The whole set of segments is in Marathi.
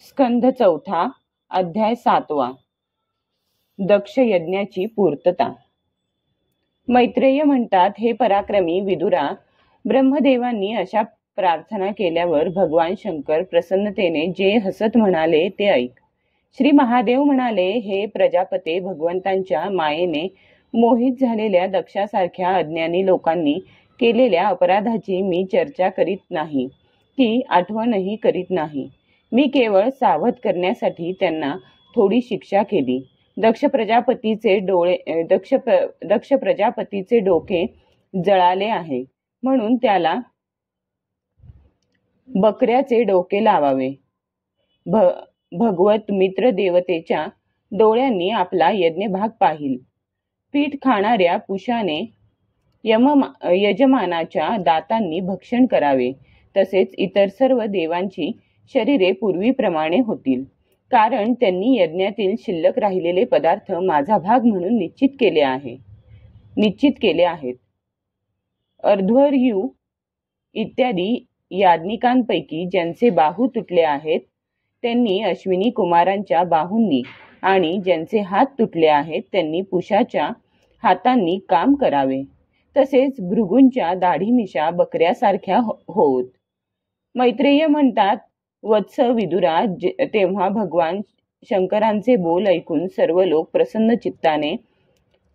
स्कंध चौथा, अध्याय 7वा. दक्ष यज्ञाची पूर्तता. मैत्रेय म्हणतात, हे पराक्रमी विदुरा, ब्रह्मदेवांनी अशा प्रार्थना केल्यावर भगवान शंकर प्रसन्नतेने जे हसत म्हणाले ते ऐक. श्री महादेव म्हणाले, हे प्रजापते, भगवंतांच्या मायेने मोहित झालेल्या दक्षासारख्या अज्ञानी लोकांनी केलेल्या अपराधाची मी चर्चा करीत नाही, ती आठवणही करीत नाही. मी केवळ सावध करण्यासाठी त्यांना थोडी शिक्षा केली. दक्ष प्रजापतीचे डोके जळाले आहे, म्हणून त्याला बकऱ्याचे डोके लावावे. भगवत मित्र देवतेच्या डोळ्यांनी आपला यज्ञ भाग पाहिल. पीठ खाणाऱ्या पुषाने यजमानाच्या दातांनी भक्षण करावे. तसेच इतर सर्व देवांची शरीरे पूर्वीप्रमाणे होतील, कारण त्यांनी यज्ञातील शिल्लक राहिलेले पदार्थ माझा भाग म्हणून निश्चित केले आहेत. अर्ध्वर्यू इत्यादी याज्ञिकांपैकी ज्यांचे बाहू तुटले आहेत त्यांनी अश्विनी कुमारांच्या बाहूंनी, आणि ज्यांचे हात तुटले आहेत त्यांनी पुषाच्या हातांनी काम करावे. तसेच भृगूंच्या दाढीमिशा बकऱ्यासारख्या होत. मैत्रेय म्हणतात, वत्स विदुरा, तेव्हा भगवान शंकरांचे बोल ऐकून सर्व लोक प्रसन्न चित्ताने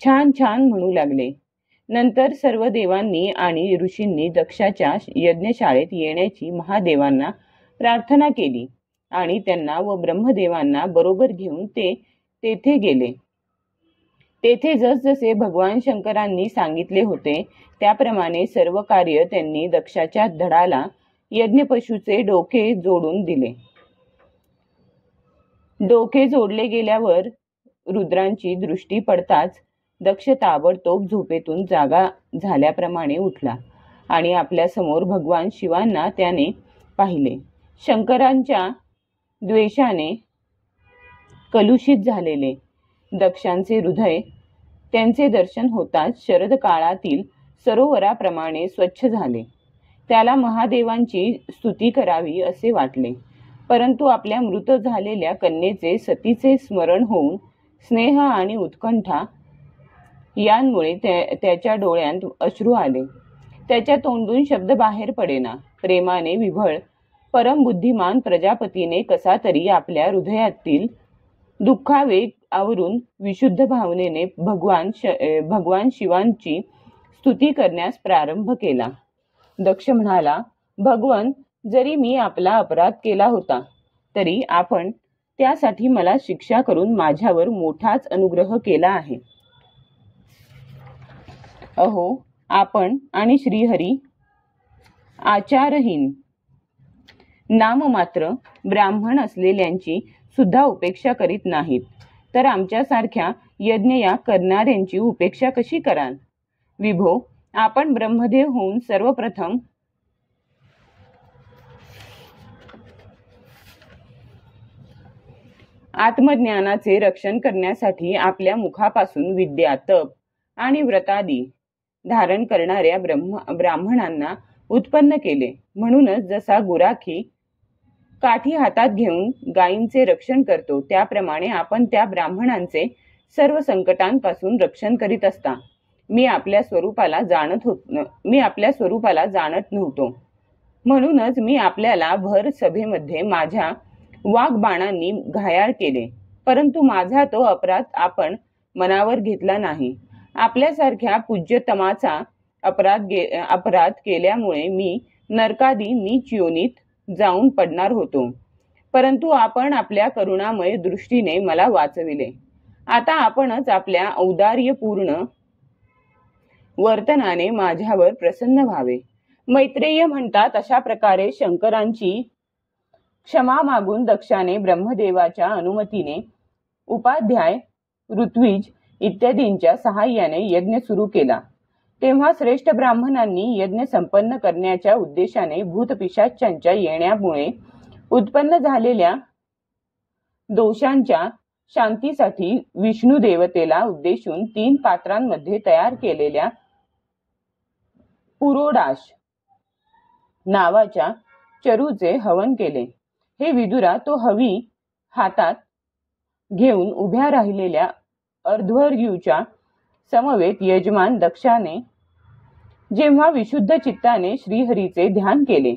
छान छान म्हणू लागले. नंतर सर्व देवांनी आणि ऋषींनी दक्षाच्या यज्ञशाळेत येण्याची महादेवांना प्रार्थना केली आणि त्यांना व ब्रह्मदेवांना बरोबर घेऊन ते तेथे गेले. तेथे जसजसे भगवान शंकरांनी सांगितले होते त्याप्रमाणे सर्व कार्य त्यांनी दक्षाच्या धडाला यज्ञपशूचे डोके जोडून दिले. डोके जोडले गेल्यावर रुद्रांची दृष्टी पडताच दक्ष ताबडतोब झोपेतून जागा झाल्याप्रमाणे उठला आणि आपल्या समोर भगवान शिवांना त्याने पाहिले. शंकरांच्या द्वेषाने कलुषित झालेले दक्षांचे हृदय त्यांचे दर्शन होताच शरद काळातील सरोवराप्रमाणे स्वच्छ झाले. त्याला महादेवांची स्तुती करावी असे वाटले, परंतु आपल्या मृत झालेल्या कन्येचे सतीचे स्मरण होऊन स्नेह आणि उत्कंठा यांमुळे त्याच्या डोळ्यात अश्रू आले. त्याच्या तोंडून शब्द बाहेर पडेना. प्रेमाने विव्हळ परमबुद्धिमान प्रजापतीने कसा तरी आपल्या हृदयातील दुःखावेग आवरून विशुद्ध भावनेने भगवान शिवांची स्तुती करण्यास प्रारंभ केला. दक्ष म्हणाला, भगवन, जरी मी आपला अपराध केला होता तरी आपण त्यासाठी मला शिक्षा करून माझ्यावर मोठाच अनुग्रह केला आहे. अहो, आपण आणि श्रीहरी आचारहीन नाममात्र ब्राह्मण असलेल्यांची सुद्धा उपेक्षा करीत नाहीत, तर आमच्यासारख्या यज्ञ या करणाऱ्यांची उपेक्षा कशी कराल? विभो, आपण ब्रह्मदेव होऊन सर्वप्रथम आत्मज्ञानाचे रक्षण करण्यासाठी आपल्या मुखापासून विद्या, तप आणि व्रतादी धारण करणाऱ्या ब्राह्मणांना उत्पन्न केले. म्हणूनच जसा गुराखी काठी हातात घेऊन गायींचे रक्षण करतो, त्याप्रमाणे आपण त्या ब्राह्मणांचे सर्व संकटांपासून रक्षण करीत असता मी आपल्या स्वरूपाला जाणत नव्हतो. म्हणूनच मी आपल्याला भर सभेमध्ये माझ्या वाघबाणांनी घायाळ केले, परंतु माझा तो अपराध आपण मनावर घेतला नाही. आपल्यासारख्या पूज्यतमाचा अपराध केल्यामुळे मी नरकादी नीच योनीत जाऊन पडणार होतो, परंतु आपण आपल्या करुणामय दृष्टीने मला वाचविले. आता आपणच आपल्या औदार्यपूर्ण वर्तनाने माझ्यावर प्रसन्न व्हावे. मैत्रेय म्हणतात, अशा प्रकारे शंकरांची क्षमा मागून दक्षाने ब्रह्मदेवाच्या अनुमतीने उपाध्याय, ऋत्विज इत्यादींच्या सहाय्याने यज्ञ सुरू केला. तेव्हा श्रेष्ठ ब्राह्मणांनी यज्ञ संपन्न करण्याच्या उद्देशाने भूतपिशाच्यांच्या येण्यामुळे उत्पन्न झालेल्या दोषांच्या शांतीसाठी विष्णू देवतेला उद्देशून 3 पात्रांमध्ये तयार केलेल्या पुरोडाश नावाच्या चरूचे हवन केले. हे विदुरा, तो हवी हातात घेऊन उभ्या राहिलेल्या अर्ध्वर्यूच्या समवेत यजमान दक्षाने जेव्हा विशुद्ध चित्ताने श्रीहरीचे ध्यान केले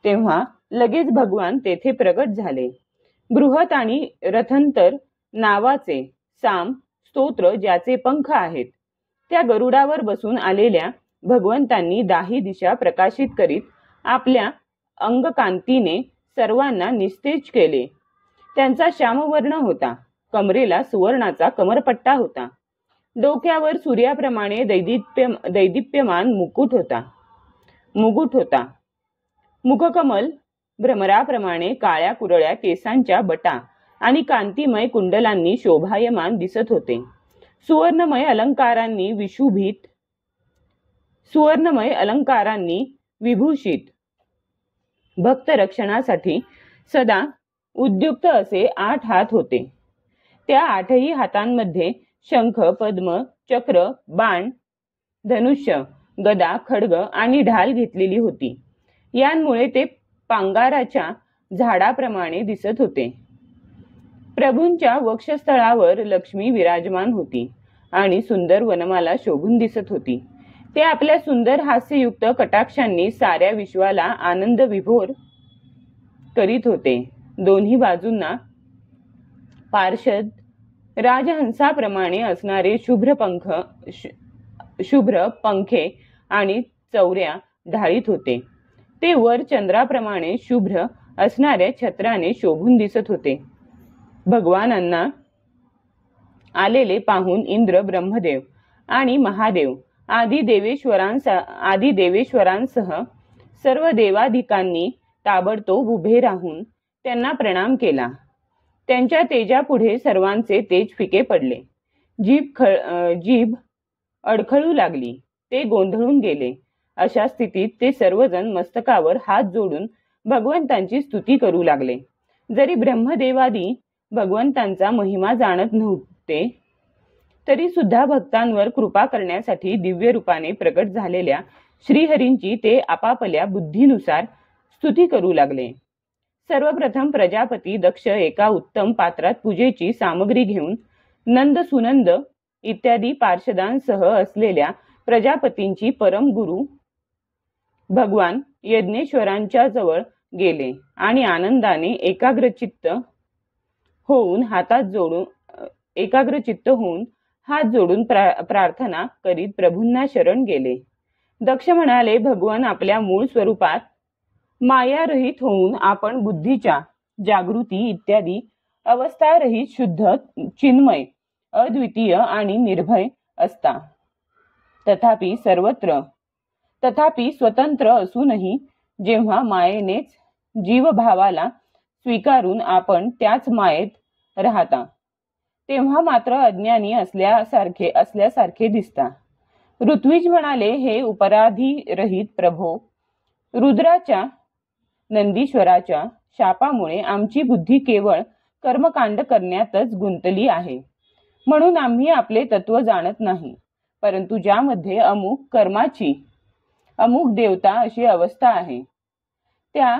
तेव्हा लगेच भगवान तेथे प्रगट झाले. बृहत आणि रथंतर नावाचे साम स्तोत्र ज्याचे पंख आहेत त्या गरुडावर बसून आलेल्या भगवंतांनी दाही दिशा प्रकाशित करीत आपल्या अंगकांतीने सर्वांना निस्तेज केले. त्यांचा श्यामवर्ण होता, कमरेला सुवर्णाचा कमरपट्टा होता, डोक्यावर सूर्याप्रमाणे दैदिप्यमान मुकुट होता. मुखकमल भ्रमराप्रमाणे काळ्या कुरळ्या केसांच्या बटा आणि कांतिमय कुंडलांनी शोभायमान दिसत होते. सुवर्णमय अलंकारांनी विभूषित भक्त रक्षणासाठी सदा उद्युक्त असे 8 हात होते. त्या 8ही हातांमध्ये शंख, पद्म, चक्र, बाण, धनुष्य, गदा, खड्ग आणि ढाल घेतलेली होती. यांमुळे ते पांगाराच्या झाडाप्रमाणे दिसत होते. प्रभूंच्या वक्षस्थळावर लक्ष्मी विराजमान होती आणि सुंदर वनमाला शोभून दिसत होती. ते आपल्या सुंदर हास्ययुक्त कटाक्षांनी साऱ्या विश्वाला आनंद विभोर करीत होते. दोन्ही बाजूंना पार्षद राजहंसाप्रमाणे असणारे शुभ्र पंखे आणि चौऱ्या ढाळीत होते. ते वर चंद्राप्रमाणे शुभ्र असणाऱ्या छत्राने शोभून दिसत होते. भगवानांना आलेले पाहून इंद्र, ब्रह्मदेव आणि महादेव आदी देवेश्वरांसह सर्व देवाधिकांनी ताबडतोब उभे राहून त्यांना प्रणाम केला. त्यांच्या तेजापुढे सर्वांचे तेज फिके पडले. जीभ अडखळू लागली. ते गोंधळून गेले. अशा स्थितीत ते सर्वजण मस्तकावर हात जोडून भगवंतांची स्तुती करू लागले. जरी ब्रह्मदेवादी भगवंतांचा महिमा जाणत नव्हते तरी सुद्धा भक्तांवर कृपा करण्यासाठी दिव्य रूपाने प्रकट झालेल्या श्रीहरींची ते आपापल्या बुद्धीनुसार स्तुती करू लागले. सर्वप्रथम प्रजापती दक्ष एका उत्तम पात्रात पूजेची सामग्री घेऊन नंद, सुनंद इत्यादी पार्षदांसह असलेल्या प्रजापतींची परम गुरु भगवान यज्ञेश्वरांच्या जवळ गेले आणि आनंदाने एकाग्रचित्त होऊन हात जोडून प्रार्थना करीत प्रभूंना शरण गेले. दक्ष म्हणाले, भगवान आपल्या मूळ स्वरूपात मायारहित होऊन आपण बुद्धीच्या जागृती इत्यादी अवस्थारहित शुद्ध, चिन्मय, अद्वितीय आणि निर्भय असता. तथापि स्वतंत्र असूनही जेव्हा मायेनेच जीवभावाला स्वीकारून आपण त्याच मायेत राहता तेव्हा मात्र अज्ञानी असल्यासारखे दिसता. ऋत्विज म्हणाले, हे उपराधीरहित प्रभो, रुद्राच्या नंदीश्वराच्या शापामुळे आमची बुद्धी केवळ कर्मकांड करण्यातच गुंतली आहे. म्हणून आम्ही आपले तत्व जाणत नाही. परंतु ज्यामध्ये अमुक कर्माची अमुक देवता अशी अवस्था आहे त्या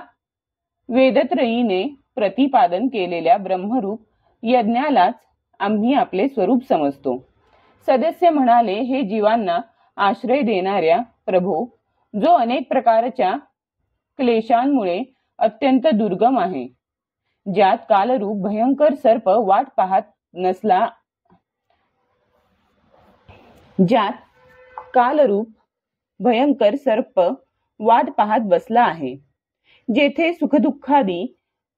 वेदत्रयीने प्रतिपादन केलेल्या ब्रह्मरूप यज्ञालाच आम्ही आपले स्वरूप समजतो. सदस्य म्हणाले, हे जीवांना आश्रय देणाऱ्या प्रभो, जो अनेक प्रकारच्या क्लेशांमुळे अत्यंत दुर्गम आहे, ज्यात कालरूप भयंकर सर्प वाट पाहत बसला आहे, जेथे सुखदुःखादी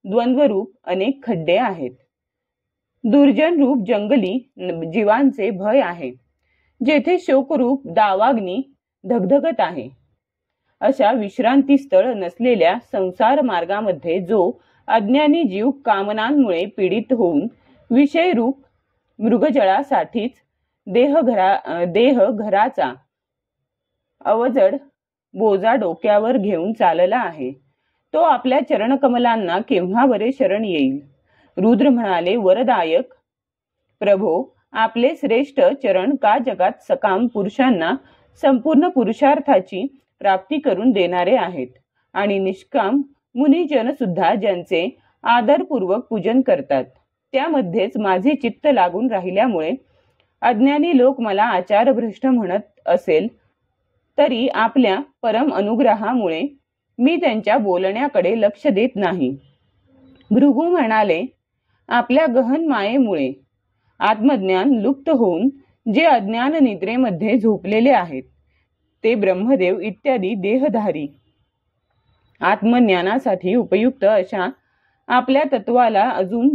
द्वंद्वरूप अनेक खड्डे आहेत, दुर्जन रूप जंगली जीवांचे भय आहे, जेथे शोकरूप दावाग्नी धगधगत आहे. अशा विश्रांती स्थळ नसलेल्या संसार मार्गामध्ये जो अज्ञानी जीव कामनांमुळे पीडित होऊन विषयरूप मृगजळासाठीच देहघराचा अवजड बोजा डोक्यावर घेऊन चालला आहे, तो आपल्या चरणकमलांना केव्हा बरे शरण येईल. रुद्र म्हणाले, वरदायक प्रभो, आपले श्रेष्ठ चरण का जगात सकाम पुरुषांना संपूर्ण पुरुषार्थाची प्राप्ती करून देणारे आहेत आणि निष्काम मुनिजन सुद्धा ज्यांचे आदरपूर्वक पूजन करतात. त्यामध्येच माझे चित्त लागून राहिल्यामुळे अज्ञानी लोक मला आचारभ्रष्ट म्हणत असेल तरी आपल्या परम अनुग्रहामुळे मी त्यांच्या बोलण्याकडे लक्ष देत नाही. भृगू म्हणाले, आपल्या गहन मायेमुळे आत्मज्ञान लुप्त होऊन जे अज्ञान निद्रेमध्ये झोपलेले आहेत ते ब्रह्मदेव इत्यादी देहधारी आत्मज्ञानासाठी उपयुक्त अशा आपल्या तत्वाला अजून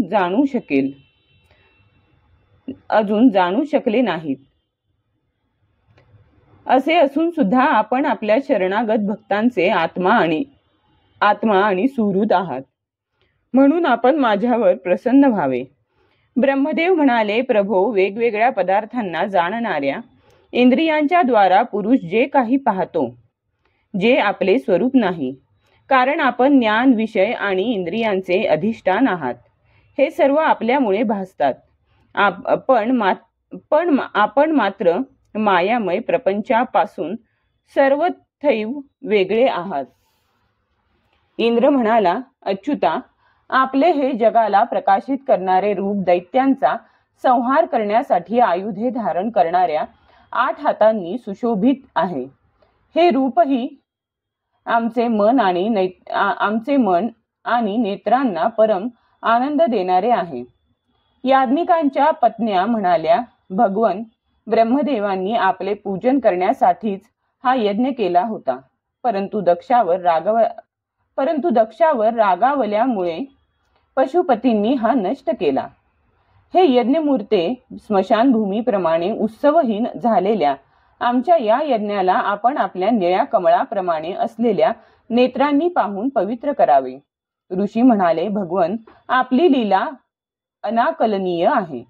जाणू शकले नाहीत. असे असून सुद्धा आपण आपल्या शरणागत भक्तांचे आत्मा आणि सुहृद आहात, म्हणून आपण माझ्यावर प्रसन्न व्हावे. ब्रह्मदेव म्हणाले, प्रभो, वेगवेगळ्या पदार्थांना जाणणाऱ्या इंद्रियांच्या द्वारा पुरुष जे काही पाहतो, जे आपले स्वरूप नाही, कारण आपण ज्ञान, विषय आणि इंद्रियांचे अधिष्ठान आहात, हे सर्व आपल्यामुळे भासतात. आपण मात्र मायामय प्रपंचापासून सर्वथैव वेगळे आहात. इंद्र म्हणाला, अच्युता, आपले हे जगाला प्रकाशित करणारे रूप दैत्यांचा संहार करण्यासाठी आयुधे धारण करणाऱ्या 8 हातांनी सुशोभित आहे. हे रूपही आमचे मन आणि नेत्रांना परम आनंद देणारे आहे. याज्ञिकांच्या पत्न्या म्हणाल्या, भगवन, ब्रह्मदेवांनी आपले पूजन करण्यासाठीच हा यज्ञ केला होता, परंतु दक्षावर रागावल्यामुळे पशुपतींनी हा नष्ट केला. हे यज्ञमूर्ते, स्मशानभूमीप्रमाणे उत्सवहीन झालेल्या आमच्या या यज्ञाला आपण आपल्या निळ्या कमळाप्रमाणे असलेल्या नेत्रांनी पाहून पवित्र करावे. ऋषी म्हणाले, भगवन, आपली लीला अनाकलनीय आहे,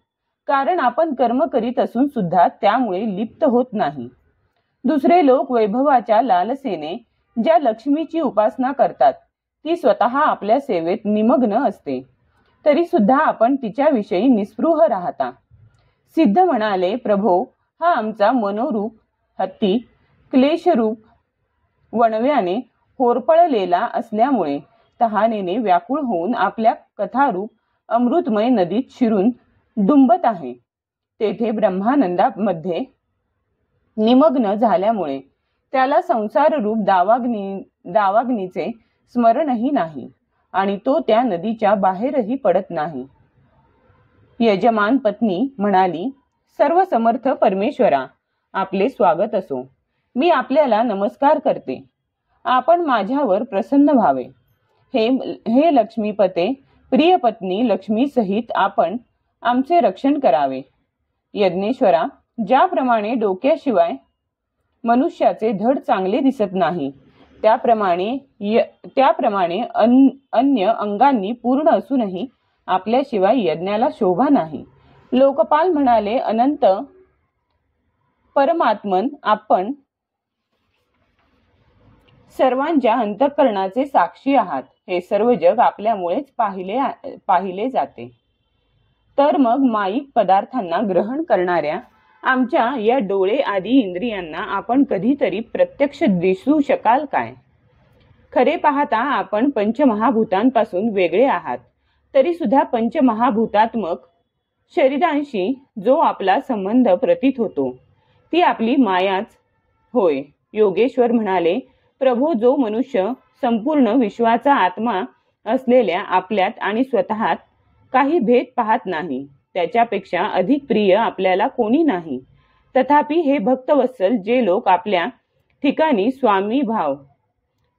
कारण आपण कर्म करीत असून सुद्धा त्यामुळे लिप्त होत नाही. दुसरे लोक वैभवाच्या लालसेने ज्या लक्ष्मीची उपासना करतात ती स्वतः आपल्या सेवेत निमग्न असते, तरी सुद्धा आपण तिच्याविषयी निस्पृह राहता. सिद्ध म्हणाले, प्रभो, हा आमचा मनोरूप हत्ती क्लेशरूप वणव्याने होरपळलेला असल्यामुळे तहानेने व्याकुळ होऊन आपल्या कथारूप अमृतमय नदीत शिरून डुंबत आहे. तेथे ब्रह्मानंदामध्ये निमग्न झाल्यामुळे त्याला संसाररूप दावाग्नीचे स्मरणही नाही आणि तो त्या नदीच्या बाहेरही पडत नाही. यजमान पत्नी म्हणाली, सर्व समर्थ परमेश्वरा, आपले स्वागत असो. मी आपल्याला नमस्कार करते. आपण माझ्यावर प्रसन्न व्हावे. हे लक्ष्मीपते, प्रिय पत्नी लक्ष्मी सहित आपण आमचे रक्षण करावे. यज्ञेश्वरा, ज्याप्रमाणे डोक्याशिवाय मनुष्याचे धड चांगले दिसत नाही, त्याप्रमाणे अन्य अंगांनी पूर्ण असूनही आपल्याशिवाय यज्ञाला शोभा नाही. लोकपाल म्हणाले, अनंत परमात्मन, आपण सर्वांच्या अंतःकरणाचे साक्षी आहात. हे सर्व जग आपल्यामुळेच पाहिले जाते. तर मग माईक पदार्थांना ग्रहण करणाऱ्या आमच्या या डोळे आदी इंद्रियांना आपण कधीतरी प्रत्यक्ष दिसू शकाल काय? खरे पाहता आपण पंचमहाभूतांपासून वेगळे आहात, तरी सुद्धा पंचमहाभूतात्मक शरीरांशी जो आपला संबंध प्रतीत होतो ती आपली मायाच होय. योगेश्वर म्हणाले, प्रभो, जो मनुष्य संपूर्ण विश्वाचा आत्मा असलेल्या आपल्यात आणि स्वतःत काही भेद पाहत नाही, त्याच्यापेक्षा अधिक प्रिय आपल्याला कोणी नाही. तथापि हे भक्तवत्सल जे लोक आपल्या ठिकाणी स्वामी भाव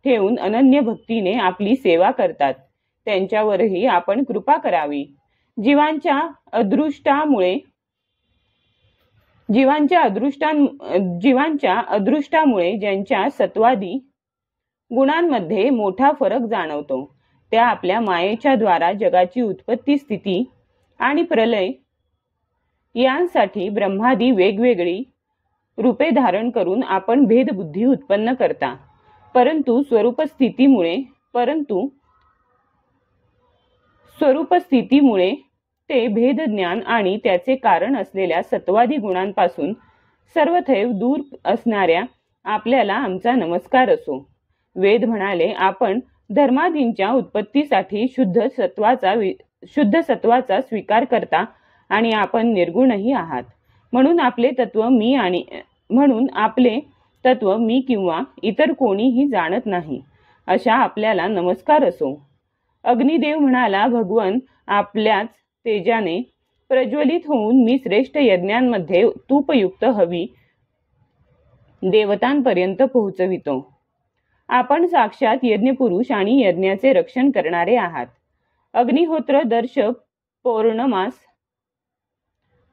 ठेवून अनन्य भक्तीने आपली सेवा करतात, त्यांच्यावरही आपण कृपा करावी. जीवांच्या अदृष्टामुळे ज्यांच्या सत्वादी गुणांमध्ये मोठा फरक जाणवतो, त्या आपल्या मायेच्या द्वारा जगाची उत्पत्ती, स्थिती आणि प्रलय यांसाठी ब्रह्मादी वेगवेगळी रूपे धारण करून आपण भेदबुद्धी उत्पन्न करता. परंतु स्वरूपस्थितीमुळे ते भेदज्ञान आणि त्याचे कारण असलेल्या सत्वादी गुणांपासून सर्वथैव दूर असणाऱ्या आपल्याला आमचा नमस्कार असो. वेद म्हणाले, आपण धर्मादींच्या उत्पत्तीसाठी शुद्ध सत्वाचा स्वीकार करता आणि आपण निर्गुणही आहात. म्हणून आपले तत्व मी किंवा इतर कोणीही जाणत नाही अशा आपल्याला नमस्कार असो. अग्निदेव म्हणाला, भगवन आपल्याच तेजाने प्रज्वलित होऊन मी श्रेष्ठ यज्ञांमध्ये तूपयुक्त हवी देवतांपर्यंत पोहोचवितो. आपण साक्षात यज्ञपुरुष आणि यज्ञाचे रक्षण करणारे आहात. अग्निहोत्र, दर्श, पौर्णमास,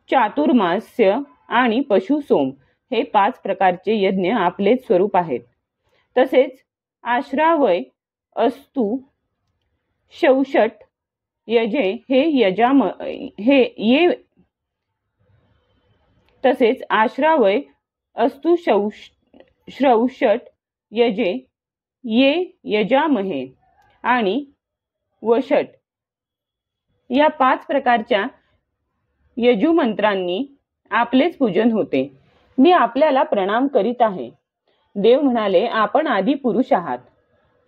चातुर्मास्य आणि पशुसोम हे 5 प्रकारचे यज्ञ आपलेच स्वरूप आहेत. तसेच आश्रावय, अस्तु, शौषट, यजे तसेच आश्रावय, अस्तु, श्रौषट, यजे ये यजामहे आणि वषट या 5 प्रकारच्या यजुमंत्रांनी आपलेच पूजन होते. मी आपल्याला प्रणाम करीत आहे. देव म्हणाले, आपण आदी पुरुष आहात.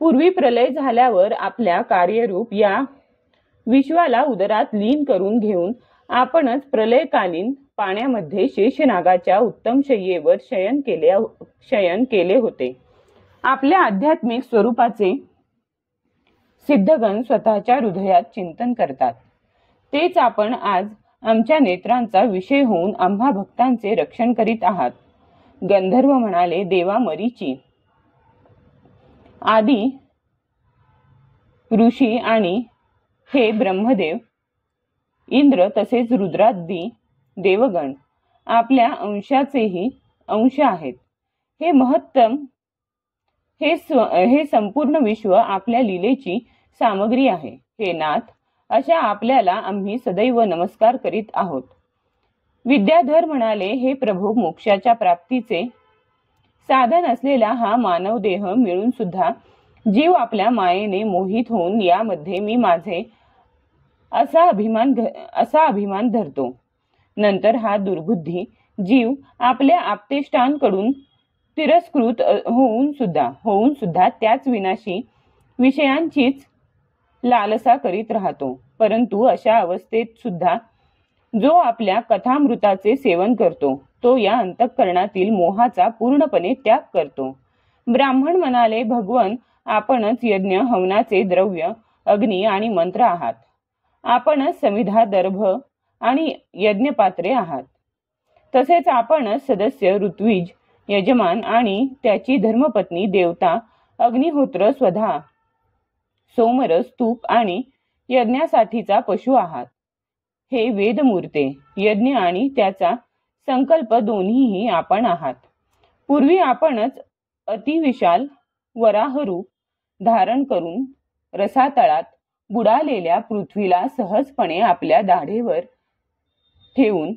पूर्वी प्रलय झाल्यावर आपल्या कार्यरूप या विश्वाला उदरात लीन करून घेऊन आपणच प्रलयकालीन पाण्यामध्ये शेषनागाच्या उत्तम शय्येवर शयन केले होते. आपल्या आध्यात्मिक स्वरूपाचे सिद्धगण स्वतःच्या हृदयात चिंतन करतात. तेच आपण आज आमच्या नेत्रांचा विषय होऊन आम्हा भक्तांचे रक्षण करीत आहात. गंधर्व म्हणाले, देवा मरीची, आदी ऋषी आणि हे ब्रह्मदेव, इंद्र तसेच रुद्रादी देवगण आपल्या अंशाचेही अंश आहेत. हे महत्तम, हे संपूर्ण विश्व आपल्या लीलेची सामग्री आहे. हे नाथ, अशा आपल्याला आम्ही सदैव नमस्कार करीत आहोत. विद्याधर म्हणाले, हे प्रभू, मोक्षाच्या प्राप्तीचे साधन असलेला हा मानव देह मिळून सुद्धा जीव आपल्या मायेने मोहित होऊन यामध्ये मी माझे असा अभिमान धरतो. नंतर हा दुर्बुद्धी जीव आपल्या आप्तेष्टांकडून तिरस्कृत होऊन सुद्धा त्याच विनाशी विषयांचीच लालसा करीत राहतो. परंतु अशा अवस्थेत सुद्धा जो आपल्या कथामृताचे सेवन करतो तो या अंतःकरणातील मोहाचा पूर्णपणे त्याग करतो. ब्राह्मण म्हणाले, भगवन आपणच यज्ञ हवनाचे द्रव्य, अग्नी आणि मंत्र आहात. आपणच समिधा, दर्भ आणि यज्ञपात्रे आहात. तसेच आपणच सदस्य, ऋत्विज, यजमान आणि त्याची धर्मपत्नी, देवता, अग्निहोत्र, स्वधा, सोमरस, तूप आणि यज्ञासाठीचा पशु आहात. हे वेदमूर्ते, यज्ञ आणि त्याचा संकल्प दोन्हीही आपण आहात. पूर्वी आपणच अतिविशाल वराहरूप धारण करून रसातळात बुडालेल्या पृथ्वीला सहजपणे आपल्या दाढेवर ठेवून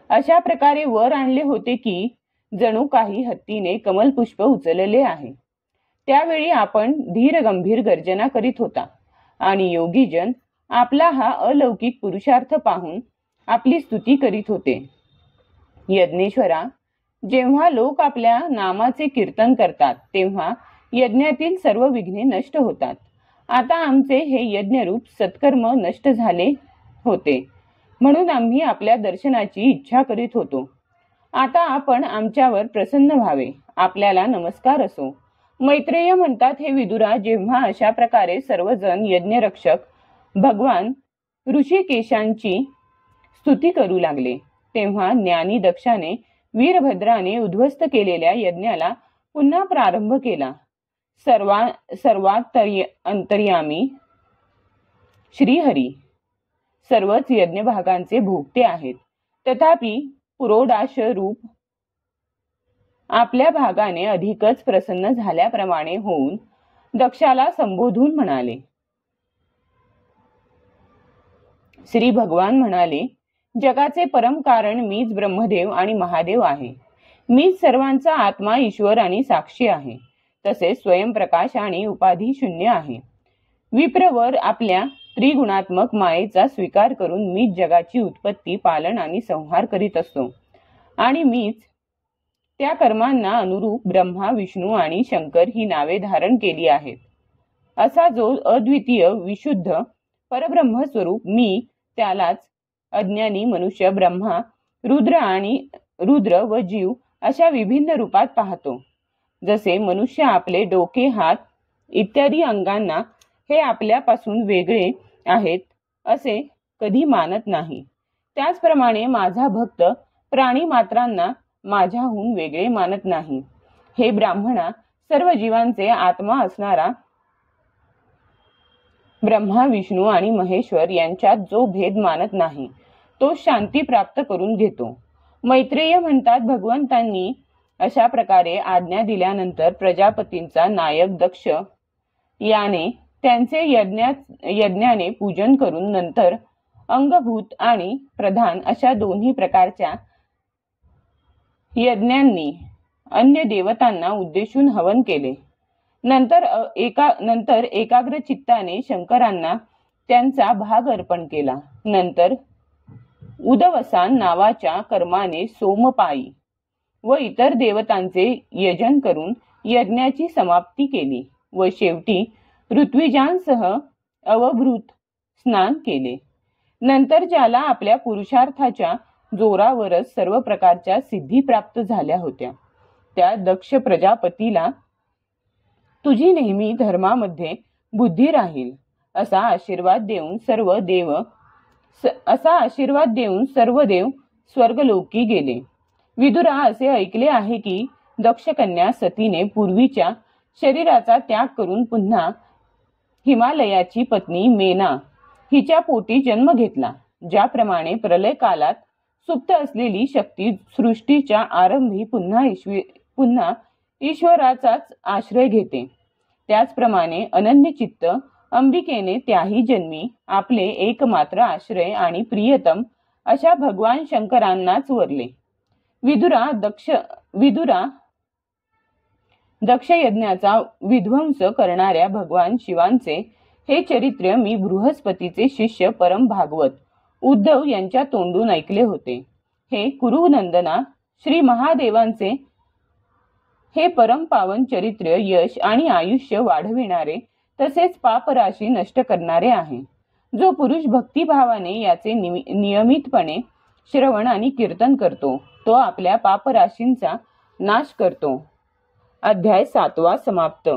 अशा प्रकारे वर आणले होते की जणू काही हत्तीने कमलपुष्प उचलले आहे. त्यावेळी आपण धीर गंभीर गर्जना करीत होता आणि योगीजन आपला हा अलौकिक पुरुषार्थ पाहून आपली स्तुती करीत होते. यज्ञेश्वरा, जेव्हा लोक आपल्या नामाचे कीर्तन करतात तेव्हा यज्ञातील सर्व विघ्ने नष्ट होतात. आता आमचे हे यज्ञरूप सत्कर्म नष्ट झाले होते म्हणून आम्ही आपल्या दर्शनाची इच्छा करीत होतो. आता आपण आमच्यावर प्रसन्न व्हावे. आपल्याला नमस्कार असो. मैत्रेय म्हणतात, हे विदुरा, जेव्हा अशा प्रकारे सर्वजण यज्ञरक्षक भगवान ऋषिकेशांची स्तुती करू लागले तेव्हा ज्ञानी दक्षाने वीरभद्राने उद्ध्वस्त केलेल्या यज्ञाला पुन्हा प्रारंभ केला. सर्वात अंतर्यामी श्रीहरी सर्वच यज्ञ भागांचे भोगते आहेत. तथापि पुरोडाश रूप आपल्या भागाने अधिकच प्रसन्न झाल्याप्रमाणे होऊन दक्षाला संबोधून म्हणाले. श्री भगवान म्हणाले, जगाचे परम कारण मीच ब्रह्मदेव आणि महादेव आहे. मीच सर्वांचा आत्मा, ईश्वर आणि साक्षी आहे. तसेच स्वयंप्रकाश आणि उपाधी शून्य आहे. विप्रवर आपल्या त्रिगुणात्मक मायेचा स्वीकार करून मीच जगाची उत्पत्ती, पालन आणि संहार करीत असतो आणि मीच त्या कर्मांना अनुरूप ब्रह्मा, विष्णू आणि शंकर ही नावे धारण केली आहेत. असा जो अद्वितीय विशुद्ध परब्रह्म स्वरूप मी, त्यालाच अज्ञानी मनुष्य ब्रह्मा, रुद्र व जीव अशा विभिन्न रूपात पाहतो. जसे मनुष्य आपले डोके, हात इत्यादी अंगांना हे आपल्यापासून वेगळे आहेत असे कधी मानत नाही, त्याचप्रमाणे माझा भक्त प्राणी मात्रांना माझ्याहून वेगळे मानत नाही. हे ब्राह्मणा, सर्व जीवांचे आत्मा असणारा ब्रह्मा, विष्णू आणि महेश्वर यांच्यात जो भेद मानत नाही, तो शांती प्राप्त करून घेतो. मैत्रेय म्हणतात, भगवंतांनी अशा प्रकारे आज्ञा दिल्यानंतर प्रजापतींचा नायक दक्ष याने त्यांचे यज्ञाने पूजन करून नंतर अंगभूत आणि प्रधान अशा दोन्ही प्रकारच्या यज्ञांनी अन्य देवतांना उद्देशून हवन केले. नंतर एकाग्र चित्ताने शंकरांना त्यांचा भाग अर्पण केला. नंतर उदवसान नावाच्या कर्माने सोमपायी व इतर देवतांचे यजन करून यज्ञाची समाप्ती केली व शेवटी ऋत्विजांसह अवभृत स्नान केले. नंतर ज्याला आपल्या पुरुषार्थाच्या जोरावरच सर्व प्रकारच्या सिद्धी प्राप्त झाल्या होत्या, त्या दक्ष प्रजापतीला तुझी नेहमी धर्मामध्ये बुद्धी राहील असा आशीर्वाद देऊन सर्व देव स्वर्गलोकी गेले. विदुरा, असे ऐकले आहे की दक्षकन्या सतीने पूर्वीच्या शरीराचा त्याग करून पुन्हा हिमालयाची पत्नी मेना हिच्या पोटी जन्म घेतला. ज्याप्रमाणे प्रलय कालात सुप्त असलेली शक्ती सृष्टीच्या आरंभी पुन्हा ईश्वराचाच आश्रय घेते, त्याचप्रमाणे अनन्य चित्त अंबिकेने त्याही जन्मी आपले एकमात्र आश्रय आणि प्रियतम अशा भगवान शंकरांनाच वरले. विदुरा दक्ष यज्ञाचा विध्वंस करणाऱ्या भगवान शिवांचे हे चरित्र मी बृहस्पतीचे शिष्य परम भागवत उद्धव यांच्या तोंडून ऐकले होते. हे कुरुनंदना, श्री महादेवांचे हे परम पावन चरित्र यश आणि आयुष्य वाढविणारे तसेच पापराशी नष्ट करणारे आहे. जो पुरुष भक्तिभावाने याचे नियमितपणे श्रवण आणि कीर्तन करतो, तो आपल्या पापराशींचा नाश करतो. अध्याय 7 समाप्त.